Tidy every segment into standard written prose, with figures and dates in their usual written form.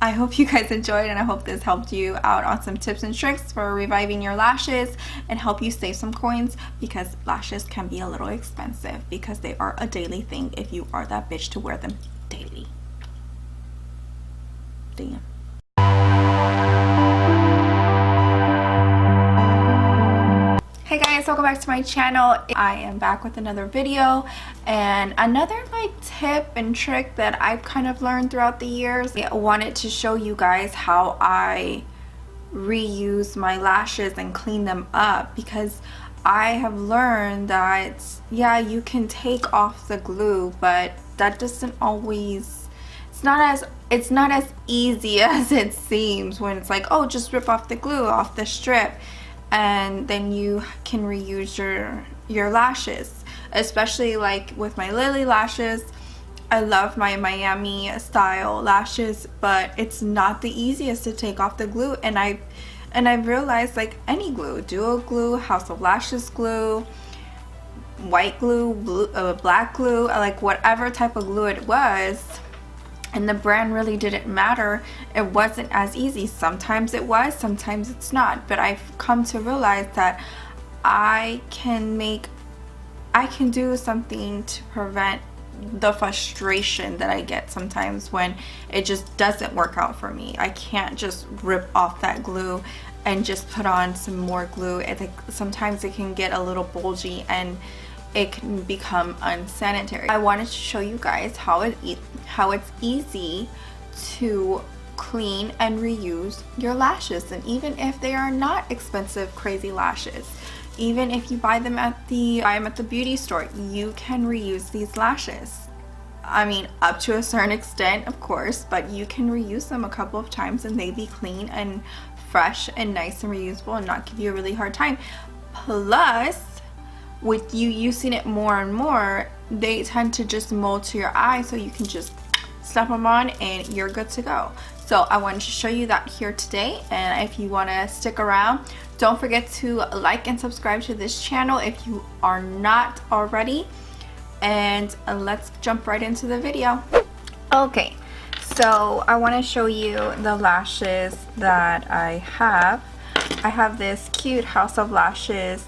I hope you guys enjoyed, and I hope this helped you out on some tips and tricks for reviving your lashes and help you save some coins, because lashes can be a little expensive because they are a daily thing if you are that bitch to wear them daily. Damn. Hey guys, welcome back to my channel. I am back with another video and another tip and trick that I've kind of learned throughout the years. I wanted to show you guys how I reuse my lashes and clean them up, because I have learned that yeah, you can take off the glue, but that doesn't always, it's not as easy as it seems when it's like, oh, just rip off the glue off the strip and then you can reuse your lashes. Especially like with my Lilly lashes, I love my Miami style lashes, but it's not the easiest to take off the glue. And I've realized, like any glue, duo glue, House of Lashes glue, white glue, black glue, like whatever type of glue it was, and the brand really didn't matter, it wasn't as easy. Sometimes it was, sometimes it's not. But I've come to realize that I can do something to prevent the frustration that I get sometimes when it just doesn't work out for me. I can't just rip off that glue and just put on some more glue. Sometimes it can get a little bulgy and it can become unsanitary. I wanted to show you guys how it's easy to clean and reuse your lashes. And even if they are not expensive crazy lashes, even if you buy them at the beauty store, you can reuse these lashes. I mean, up to a certain extent, of course, but you can reuse them a couple of times and they be clean and fresh and nice and reusable and not give you a really hard time. Plus, with you using it more and more, they tend to just mold to your eye, so you can just slap them on and you're good to go. So I wanted to show you that here today, and if you want to stick around, don't forget to like and subscribe to this channel if you are not already, and let's jump right into the video. Okay, so I want to show you the lashes that I have. I have this cute House of Lashes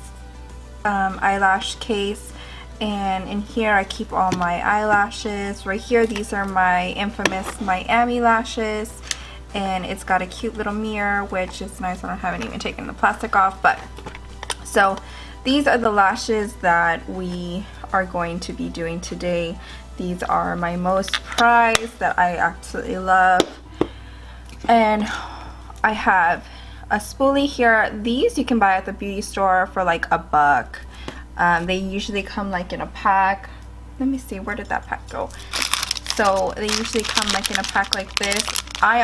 eyelash case, and in here I keep all my eyelashes. Right here, these are my infamous Miami lashes, and it's got a cute little mirror, which is nice. I haven't even taken the plastic off. But so these are the lashes that we are going to be doing today. These are my most prized that I absolutely love, and I have a spoolie here. These you can buy at the beauty store for like $1. They usually come like in a pack. Let me see, where did that pack go? So they usually come like in a pack like this. I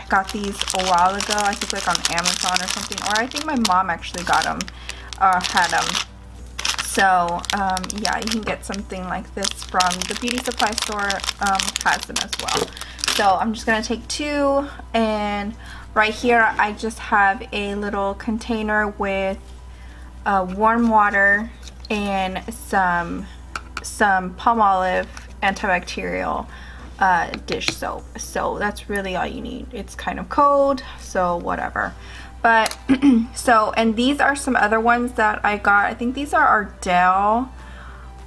got these a while ago, I think like on Amazon or something, or I think my mom actually got them, had them. So yeah, you can get something like this from the beauty supply store, has them as well. So I'm just gonna take two, and right here I just have a little container with warm water and some Palmolive antibacterial dish soap. So that's really all you need. It's kind of cold, so whatever. But so, and these are some other ones that I got. I think these are Ardell.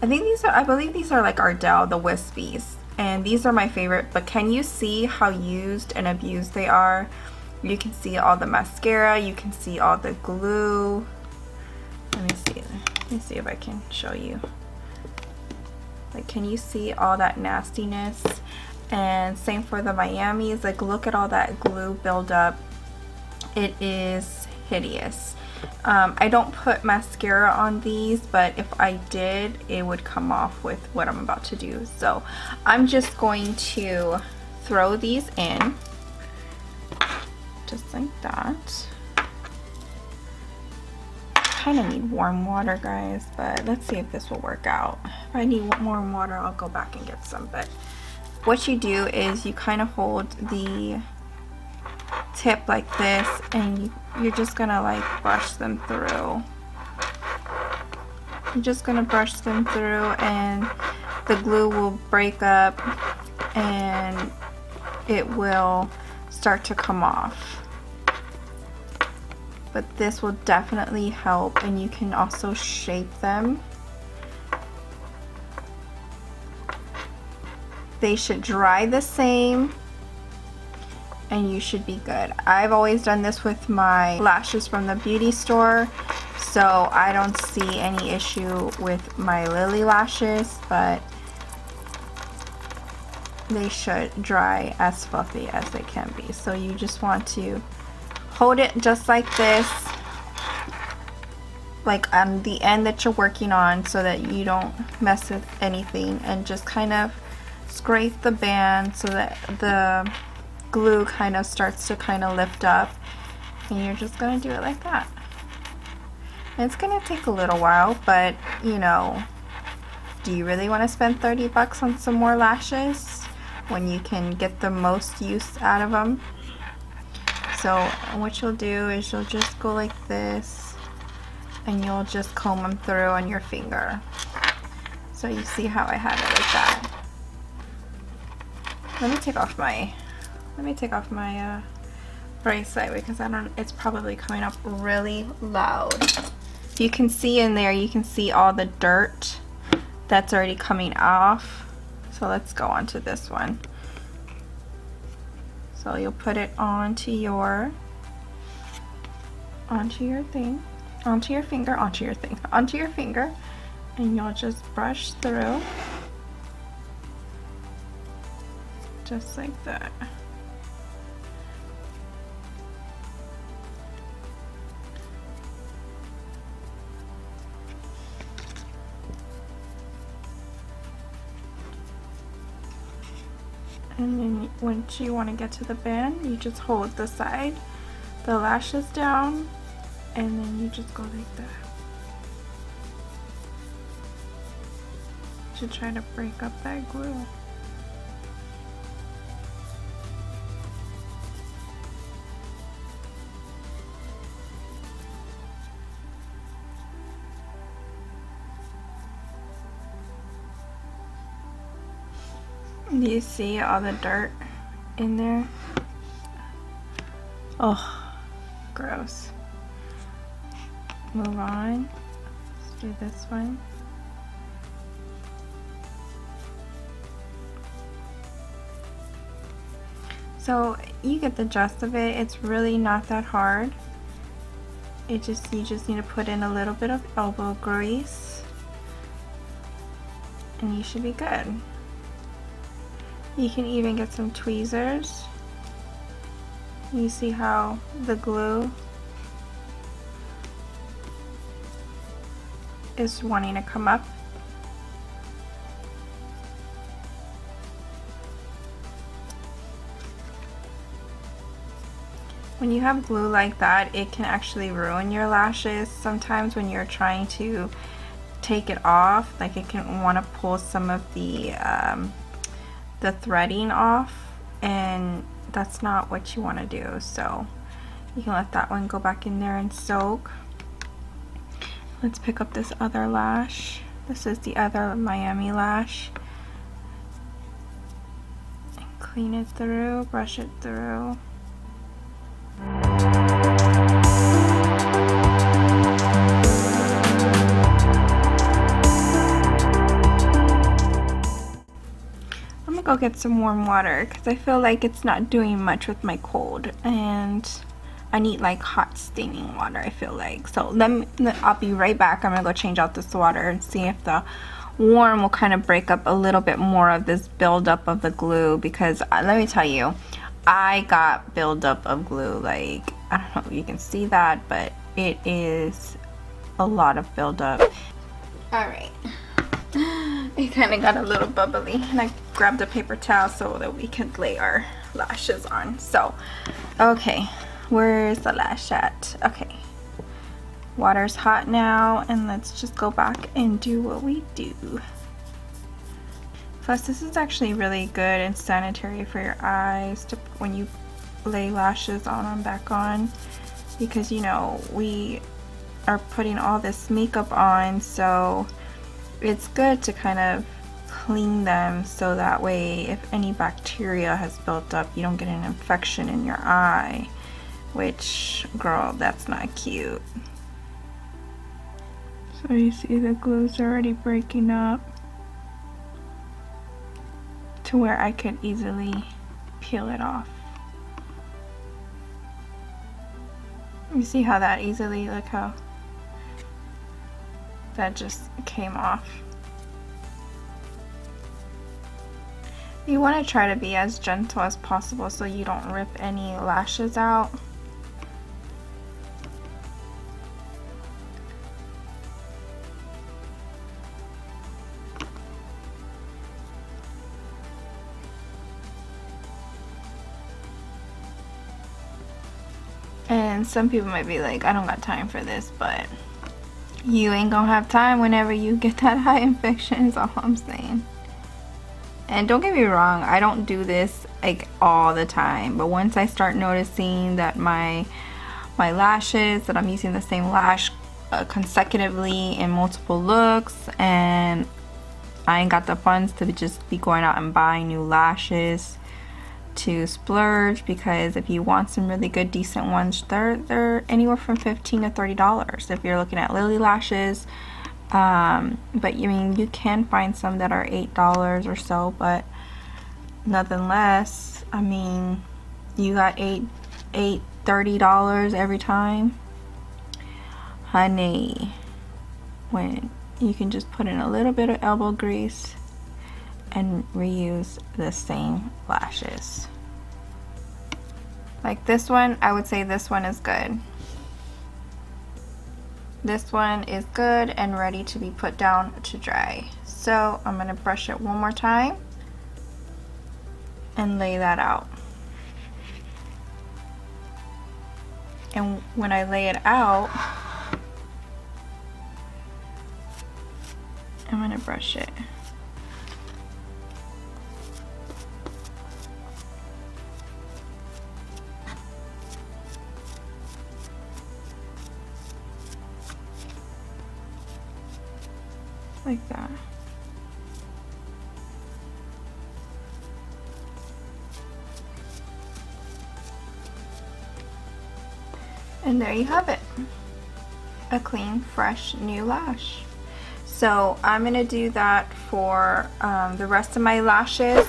I believe these are like Ardell, the Wispies. And these are my favorite. But can you see how used and abused they are? You can see all the mascara, you can see all the glue. Let me see if I can show you. Like, can you see all that nastiness? And same for the Miamis. Like, look at all that glue buildup. It is hideous. I don't put mascara on these, but if I did, it would come off with what I'm about to do. So I'm just going to throw these in, just like that. Kind of need warm water, guys, but let's see if this will work out. If I need warm water, I'll go back and get some. But what you do is you kind of hold the tip like this, and you're just gonna like brush them through. You're just gonna brush them through, and the glue will break up and it will start to come off. But this will definitely help, and you can also shape them. They should dry the same and you should be good. I've always done this with my lashes from the beauty store, so I don't see any issue with my Lilly lashes, but they should dry as fluffy as they can be. So you just want to hold it just like this, like on the end that you're working on, so that you don't mess with anything, and just kind of scrape the band so that the glue kind of starts to kind of lift up, and you're just going to do it like that. And it's going to take a little while, but you know, do you really want to spend 30 bucks on some more lashes when you can get the most use out of them? So what you'll do is you'll just go like this, and you'll just comb them through on your finger. So you see how I have it like that. Let me take off my bracelet, because I don't, it's probably coming up really loud. You can see in there, you can see all the dirt that's already coming off. So let's go on to this one. So you'll put it onto your thing, onto your finger, and you'll just brush through just like that. And then once you want to get to the band, you just hold the lashes down, and then you just go like that to try to break up that glue. Do you see all the dirt in there? Oh, gross. Move on. Let's do this one. So you get the gist of it. It's really not that hard. You just need to put in a little bit of elbow grease, and you should be good. You can even get some tweezers. You see how the glue is wanting to come up. When you have glue like that, it can actually ruin your lashes sometimes when you're trying to take it off. Like, it can want to pull some of the threading off, and that's not what you want to do. So you can let that one go back in there and soak. Let's pick up this other lash. This is the other Miami lash, and clean it through, brush it through. Go get some warm water, because I feel like it's not doing much with my cold, and I need like hot steaming water, I feel like. So I'll be right back. I'm gonna go change out this water and see if the warm will kind of break up a little bit more of this buildup of the glue, because let me tell you, I got buildup of glue. Like, I don't know if you can see that, but it is a lot of buildup. All right. It kind of got a little bubbly, and I grabbed a paper towel so that we could lay our lashes on. So, okay, where's the lash at? Okay, water's hot now, and let's just go back and do what we do. Plus, this is actually really good and sanitary for your eyes to, when you lay lashes on and back on, because you know we are putting all this makeup on, so it's good to kind of clean them so that way if any bacteria has built up, you don't get an infection in your eye, which, girl, that's not cute. So you see the glue's already breaking up to where I could easily peel it off. You see how that easily, look how that just came off. You want to try to be as gentle as possible so you don't rip any lashes out. And some people might be like, I don't got time for this, but you ain't gonna have time whenever you get that eye infection is all I'm saying. And don't get me wrong, I don't do this like all the time, but once I start noticing that my lashes, that I'm using the same lash consecutively in multiple looks, and I ain't got the funds to just be going out and buying new lashes to splurge, because if you want some really good decent ones, they're anywhere from $15 to $30 if you're looking at Lilly Lashes. But I mean, you can find some that are $8 or so, but nothing less. I mean, you got $30 every time, honey, when you can just put in a little bit of elbow grease and reuse the same lashes. Like this one, I would say this one is good. This one is good and ready to be put down to dry. So I'm gonna brush it one more time and lay that out. And when I lay it out, I'm gonna brush it. Like that. And there you have it. A clean, fresh, new lash. So I'm gonna do that for the rest of my lashes.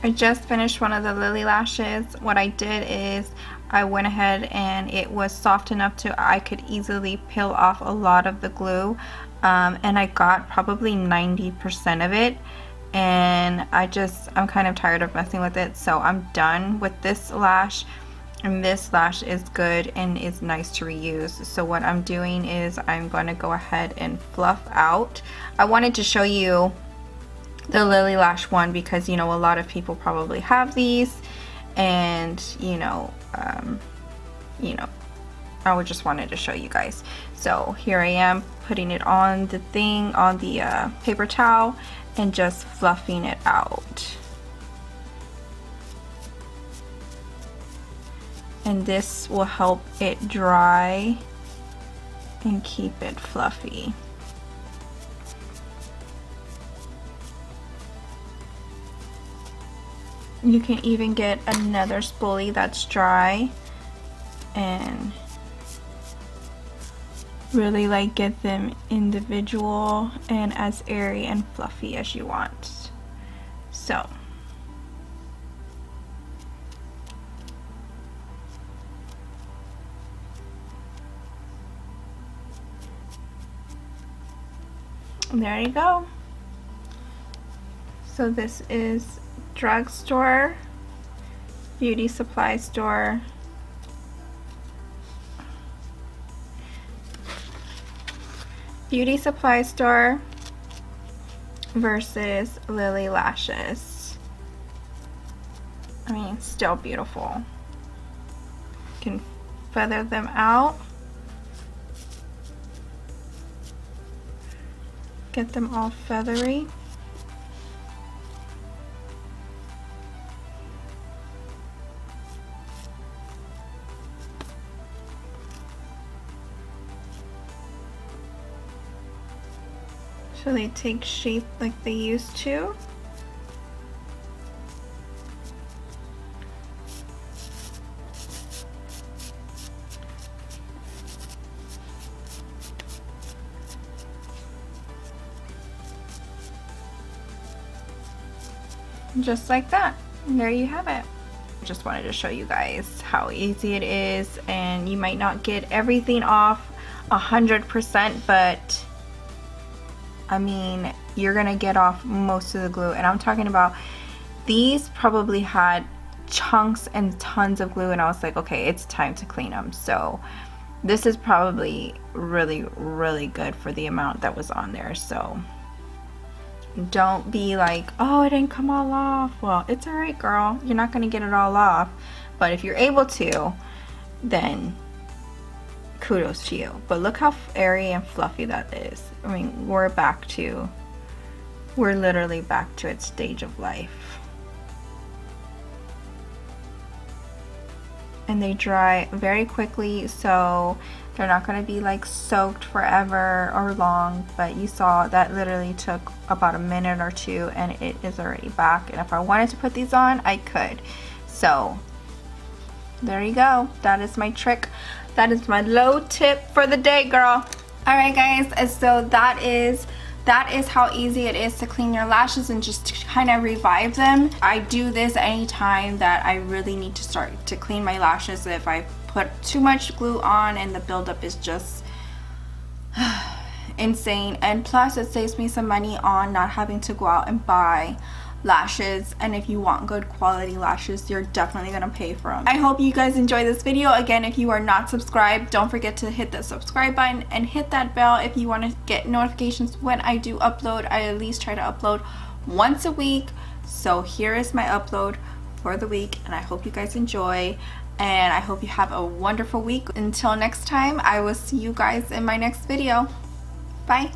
I just finished one of the Lilly Lashes. What I did is I went ahead and it was soft enough to I could easily peel off a lot of the glue, and I got probably 90% of it, and I'm kind of tired of messing with it, so I'm done with this lash. And this lash is good and is nice to reuse. So what I'm doing is I'm going to go ahead and fluff out. I wanted to show you the Lilly Lash one because, you know, a lot of people probably have these, and I would just wanted to show you guys. So here I am putting it on the thing, on the paper towel, and just fluffing it out. And this will help it dry and keep it fluffy. You can even get another spoolie that's dry and really like get them individual and as airy and fluffy as you want. So there you go. So this is drugstore, beauty supply store, versus Lilly Lashes. I mean, still beautiful. You can feather them out, get them all feathery. so they take shape like they used to. Just like that. And there you have it. Just wanted to show you guys how easy it is, and you might not get everything off 100%, but I mean, you're gonna get off most of the glue. And I'm talking about, these probably had chunks and tons of glue, and I was like, okay, it's time to clean them. So this is probably really good for the amount that was on there. So don't be like, oh, it didn't come all off. Well, it's all right, girl. You're not gonna get it all off, but if you're able to, then kudos to you. But look how airy and fluffy that is. I mean, we're literally back to its stage of life. And they dry very quickly, so they're not going to be like soaked forever or long, but you saw that literally took about a minute or two and it is already back. And if I wanted to put these on, I could. So there you go. That is my trick. That is my low tip for the day, girl. Alright guys, and so that is how easy it is to clean your lashes and just to kind of revive them. I do this anytime that I really need to start to clean my lashes. If I put too much glue on and the buildup is just insane. And plus it saves me some money on not having to go out and buy lashes, and if you want good quality lashes, you're definitely gonna pay for them. I hope you guys enjoy this video. Again, if you are not subscribed, don't forget to hit the subscribe button and hit that bell if you want to get notifications when I do upload. I at least try to upload once a week. So here is my upload for the week, and I hope you guys enjoy, and I hope you have a wonderful week. Until next time, I will see you guys in my next video. Bye.